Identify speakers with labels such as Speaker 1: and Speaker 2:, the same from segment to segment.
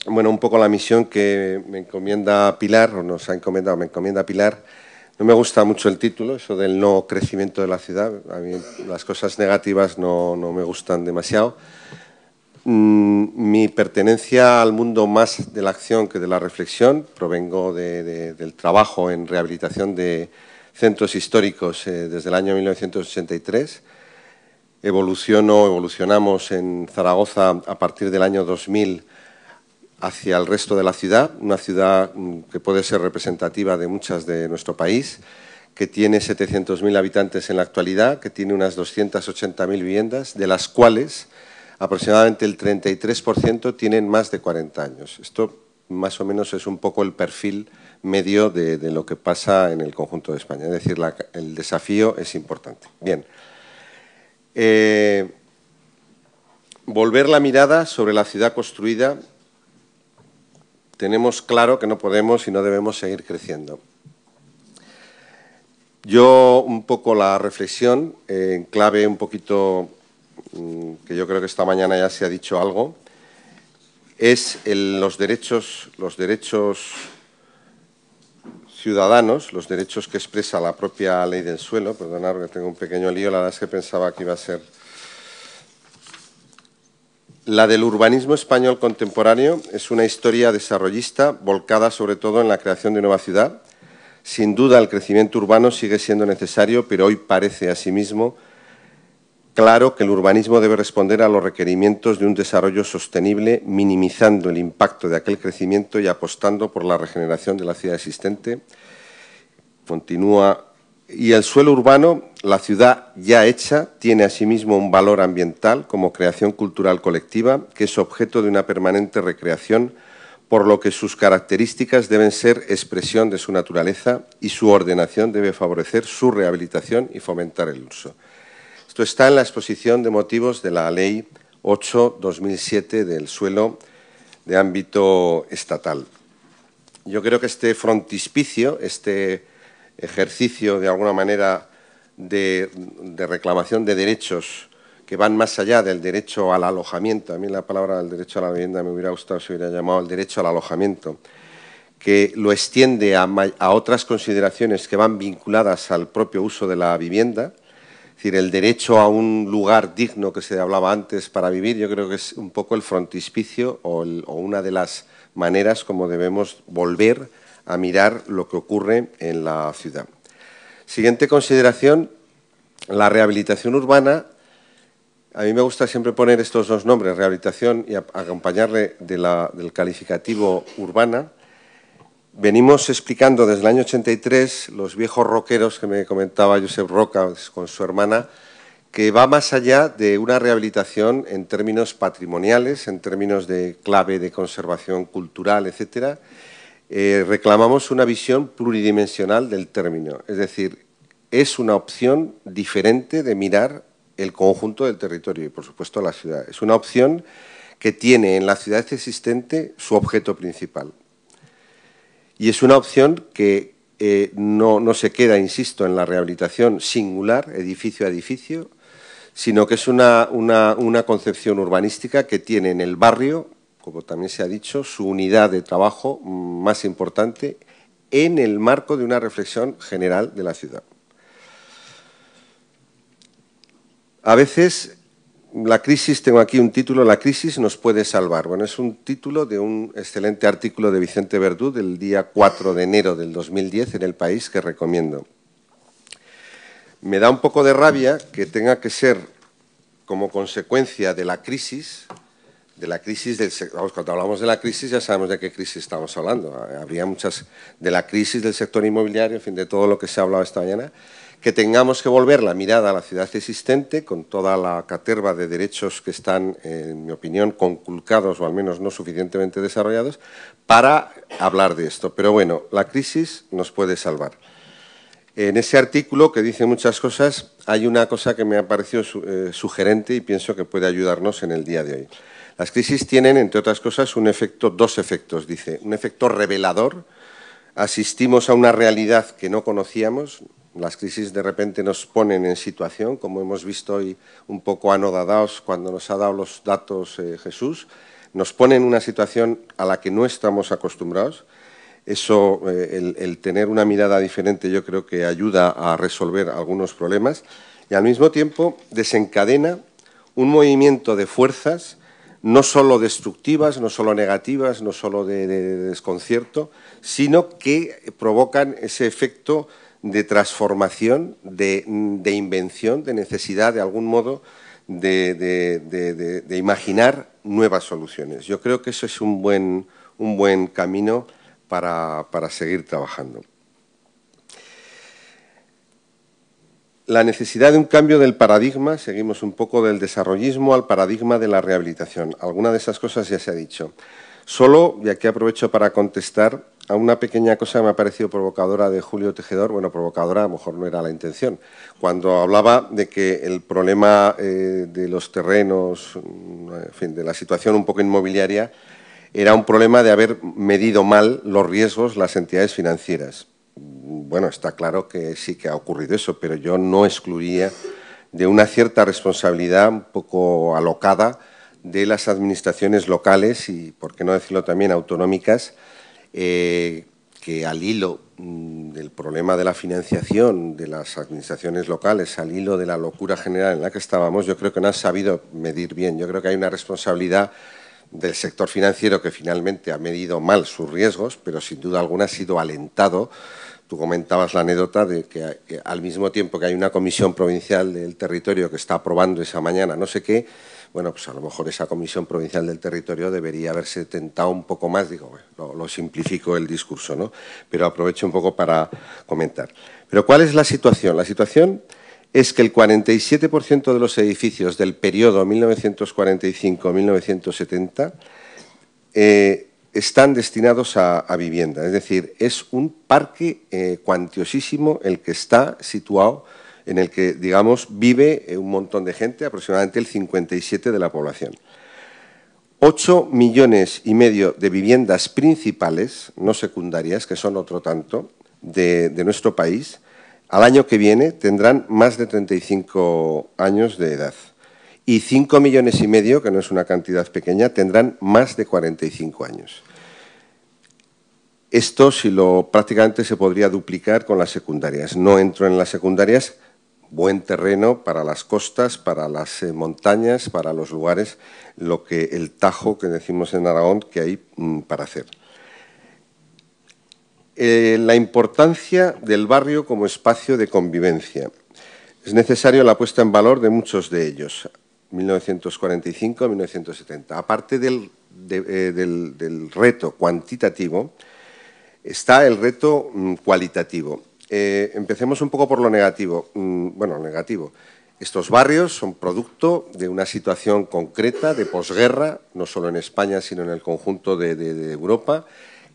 Speaker 1: Bueno, un poco la misión que me encomienda Pilar, o nos ha encomendado, me encomienda Pilar. No me gusta mucho el título, eso del no crecimiento de la ciudad. A mí las cosas negativas no me gustan demasiado. Mi pertenencia al mundo más de la acción que de la reflexión. Provengo del trabajo en rehabilitación de centros históricos desde el año 1983. Evolucionamos en Zaragoza a partir del año 2000 hacia el resto de la ciudad, una ciudad que puede ser representativa de muchas de nuestro país, que tiene 700.000 habitantes en la actualidad, que tiene unas 280.000 viviendas, de las cuales aproximadamente el 33% tienen más de 40 años. Esto más o menos es un poco el perfil medio de lo que pasa en el conjunto de España. Es decir, el desafío es importante. Bien. Volver la mirada sobre la ciudad construida. Tenemos claro que no podemos y no debemos seguir creciendo. Yo, un poco la reflexión, en clave un poquito, que yo creo que esta mañana ya se ha dicho algo, es los derechos ciudadanos, los derechos que expresa la propia ley del suelo. Perdonad que tengo un pequeño lío, la verdad es que pensaba que iba a ser... La del urbanismo español contemporáneo es una historia desarrollista volcada sobre todo en la creación de nueva ciudad. Sin duda el crecimiento urbano sigue siendo necesario, pero hoy parece asimismo claro que el urbanismo debe responder a los requerimientos de un desarrollo sostenible, minimizando el impacto de aquel crecimiento y apostando por la regeneración de la ciudad existente. Continúa. Y el suelo urbano, la ciudad ya hecha, tiene asimismo un valor ambiental como creación cultural colectiva, que es objeto de una permanente recreación, por lo que sus características deben ser expresión de su naturaleza y su ordenación debe favorecer su rehabilitación y fomentar el uso. Esto está en la exposición de motivos de la Ley 8/2007 del suelo de ámbito estatal. Yo creo que este frontispicio, este ejercicio de alguna manera de reclamación de derechos que van más allá del derecho al alojamiento. A mí la palabra del derecho a la vivienda me hubiera gustado si hubiera llamado el derecho al alojamiento, que lo extiende a otras consideraciones que van vinculadas al propio uso de la vivienda. Es decir, el derecho a un lugar digno que se hablaba antes para vivir, yo creo que es un poco el frontispicio o una de las maneras como debemos volver a mirar lo que ocurre en la ciudad. Siguiente consideración, la rehabilitación urbana. A mí me gusta siempre poner estos dos nombres, rehabilitación, y acompañarle del calificativo urbana. Venimos explicando desde el año 83, los viejos rockeros que me comentaba Josep Roca con su hermana, que va más allá de una rehabilitación en términos patrimoniales, en términos de clave de conservación cultural, etcétera. Reclamamos una visión pluridimensional del término, es decir, es una opción diferente de mirar el conjunto del territorio y, por supuesto, la ciudad. Es una opción que tiene en la ciudad existente su objeto principal. Y es una opción que no se queda, insisto, en la rehabilitación singular, edificio a edificio, sino que es una concepción urbanística que tiene en el barrio, como también se ha dicho, su unidad de trabajo más importante en el marco de una reflexión general de la ciudad. A veces la crisis, tengo aquí un título, La crisis nos puede salvar. Bueno, es un título de un excelente artículo de Vicente Verdú del día 4 de enero del 2010 en El País, que recomiendo. Me da un poco de rabia que tenga que ser como consecuencia de la crisis del sector. Cuando hablamos de la crisis ya sabemos de qué crisis estamos hablando. Habría muchas de la crisis del sector inmobiliario, en fin, de todo lo que se ha hablado esta mañana, que tengamos que volver la mirada a la ciudad existente con toda la caterva de derechos que están, en mi opinión, conculcados o al menos no suficientemente desarrollados para hablar de esto. Pero bueno, la crisis nos puede salvar. En ese artículo, que dice muchas cosas, hay una cosa que me ha parecido sugerente y pienso que puede ayudarnos en el día de hoy. Las crisis tienen, entre otras cosas, dos efectos, dice. Un efecto revelador. Asistimos a una realidad que no conocíamos. Las crisis de repente nos ponen en situación, como hemos visto hoy un poco anodadados cuando nos ha dado los datos Jesús. nos pone en una situación a la que no estamos acostumbrados. Eso, el tener una mirada diferente, yo creo que ayuda a resolver algunos problemas y al mismo tiempo desencadena un movimiento de fuerzas no solo destructivas, no solo negativas, no solo de desconcierto, sino que provocan ese efecto de transformación, de invención, de necesidad, de algún modo, de imaginar nuevas soluciones. Yo creo que eso es un buen camino para seguir trabajando. La necesidad de un cambio del paradigma, seguimos un poco del desarrollismo al paradigma de la rehabilitación. Alguna de esas cosas ya se ha dicho. Solo, y aquí aprovecho para contestar a una pequeña cosa que me ha parecido provocadora de Julio Tejedor, bueno, provocadora a lo mejor no era la intención, cuando hablaba de que el problema de los terrenos, en fin, de la situación un poco inmobiliaria, era un problema de haber medido mal los riesgos las entidades financieras. Bueno, está claro que sí que ha ocurrido eso, pero yo no excluiría de una cierta responsabilidad un poco alocada de las administraciones locales y, por qué no decirlo también, autonómicas, que al hilo del problema de la financiación de las administraciones locales, al hilo de la locura general en la que estábamos, yo creo que no han sabido medir bien. Yo creo que hay una responsabilidad del sector financiero que finalmente ha medido mal sus riesgos, pero sin duda alguna ha sido alentado. Tú comentabas la anécdota de que al mismo tiempo que hay una comisión provincial del territorio que está aprobando esa mañana no sé qué, bueno, pues a lo mejor esa comisión provincial del territorio debería haberse tentado un poco más, digo, bueno, lo simplifico el discurso, ¿no? Pero aprovecho un poco para comentar. Pero ¿cuál es la situación? La situación es que el 47% de los edificios del periodo 1945-1970 están destinados a vivienda. Es decir, es un parque cuantiosísimo el que está situado, en el que, digamos, vive un montón de gente, aproximadamente el 57% de la población. 8,5 millones de viviendas principales, no secundarias, que son otro tanto, de nuestro país, al año que viene tendrán más de 35 años de edad. Y 5,5 millones, que no es una cantidad pequeña, tendrán más de 45 años. Esto prácticamente se podría duplicar con las secundarias. No entro en las secundarias, buen terreno para las costas, para las montañas, para los lugares, el tajo que decimos en Aragón que hay para hacer. La importancia del barrio como espacio de convivencia. Es necesario la puesta en valor de muchos de ellos. 1945-1970. Aparte del reto cuantitativo, está el reto cualitativo. Empecemos un poco por lo negativo. Bueno, negativo. Estos barrios son producto de una situación concreta de posguerra, no solo en España, sino en el conjunto de Europa,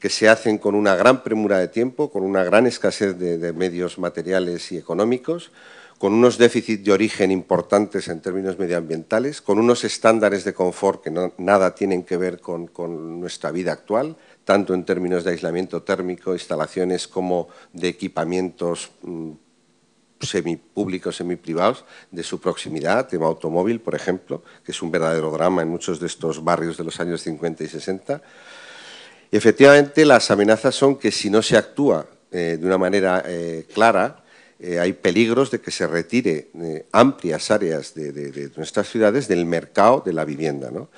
Speaker 1: que se hacen con una gran premura de tiempo, con una gran escasez de medios materiales y económicos, con unos déficits de origen importantes en términos medioambientales, con unos estándares de confort que nada tienen que ver con nuestra vida actual, tanto en términos de aislamiento térmico, instalaciones como de equipamientos semipúblicos, semiprivados, de su proximidad, tema automóvil, por ejemplo, que es un verdadero drama en muchos de estos barrios de los años 50 y 60. Y efectivamente, las amenazas son que si no se actúa de una manera clara, hay peligros de que se retire amplias áreas de nuestras ciudades del mercado de la vivienda, ¿no?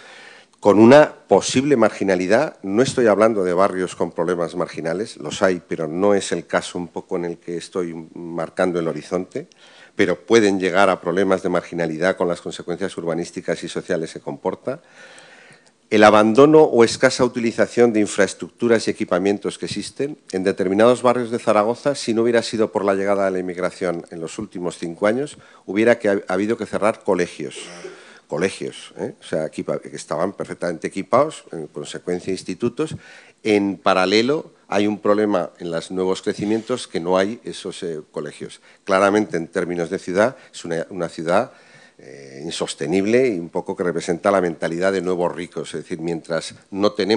Speaker 1: Con una posible marginalidad. No estoy hablando de barrios con problemas marginales, los hay, pero no es el caso un poco en el que estoy marcando el horizonte, pero pueden llegar a problemas de marginalidad con las consecuencias urbanísticas y sociales que comporta. El abandono o escasa utilización de infraestructuras y equipamientos que existen. En determinados barrios de Zaragoza, si no hubiera sido por la llegada de la inmigración en los últimos 5 años, hubiera habido que cerrar colegios, o sea, que estaban perfectamente equipados, en consecuencia institutos. En paralelo, hay un problema en los nuevos crecimientos que no hay esos colegios. Claramente, en términos de ciudad, es una ciudad insostenible y un poco que representa la mentalidad de nuevos ricos. Es decir, mientras no tenemos